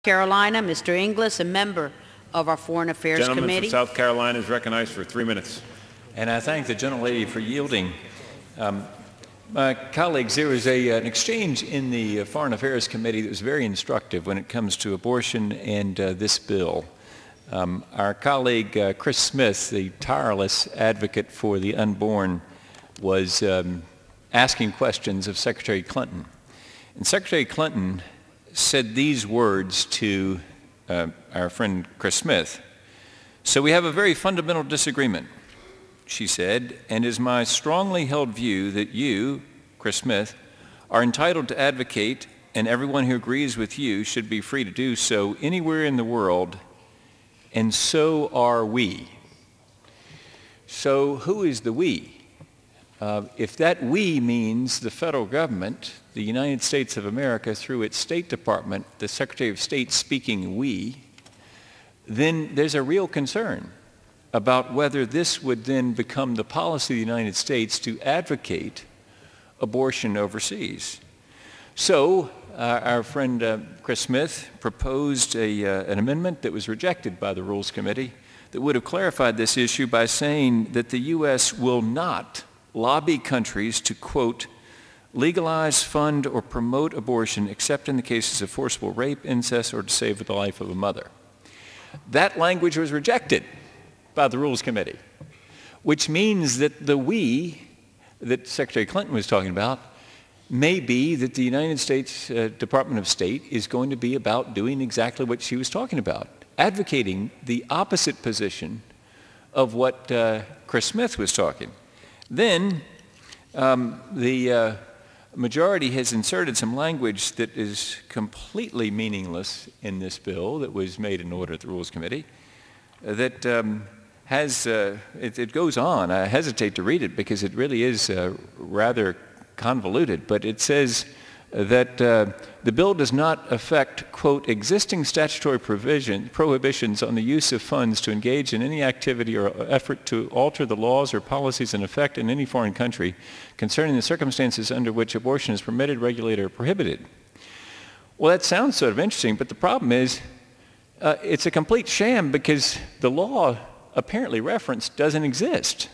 Carolina, Mr. Inglis, a member of our Foreign Affairs Gentleman Committee. from South Carolina is recognized for 3 minutes. And I thank the gentlelady for yielding. My colleagues, there was an exchange in the Foreign Affairs Committee that was very instructive when it comes to abortion and this bill. Our colleague Chris Smith, the tireless advocate for the unborn, was asking questions of Secretary Clinton. And Secretary Clinton said these words to our friend Chris Smith. "So we have a very fundamental disagreement," she said, "and it is my strongly held view that you, Chris Smith, are entitled to advocate, and everyone who agrees with you should be free to do so anywhere in the world, and so are we." So who is the we? If that we means the federal government, the United States of America, through its State Department, the Secretary of State speaking we, then there's a real concern about whether this would then become the policy of the United States to advocate abortion overseas. So our friend Chris Smith proposed an amendment that was rejected by the Rules Committee that would have clarified this issue by saying that the U.S. will not lobby countries to, quote, legalize, fund, or promote abortion except in the cases of forcible rape, incest, or to save the life of a mother. That language was rejected by the Rules Committee, which means that the we that Secretary Clinton was talking about may be that the United States Department of State is going to be about doing exactly what she was talking about, advocating the opposite position of what Chris Smith was talking. Then the majority has inserted some language that is completely meaningless in this bill that was made in order at the Rules Committee that it goes on. I hesitate to read it because it really is rather convoluted, but it says that the bill does not affect, quote, existing statutory prohibitions on the use of funds to engage in any activity or effort to alter the laws or policies in effect in any foreign country concerning the circumstances under which abortion is permitted, regulated, or prohibited. Well, that sounds sort of interesting, but the problem is it's a complete sham because the law apparently referenced doesn't exist.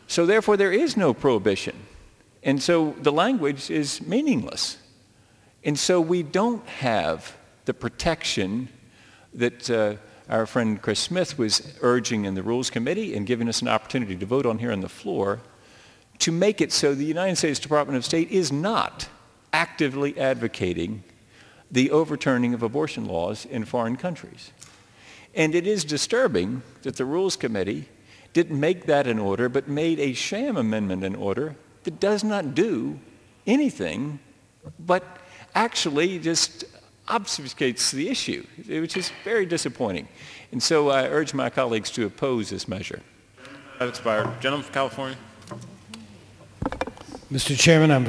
So therefore there is no prohibition. And so the language is meaningless. And so we don't have the protection that our friend Chris Smith was urging in the Rules Committee and giving us an opportunity to vote on here on the floor to make it so the United States Department of State is not actively advocating the overturning of abortion laws in foreign countries. And it is disturbing that the Rules Committee didn't make that an order but made a sham amendment in order that does not do anything but actually just obfuscates the issue, which is very disappointing. And so I urge my colleagues to oppose this measure. That expired. Gentleman from California. Mr. Chairman, I'm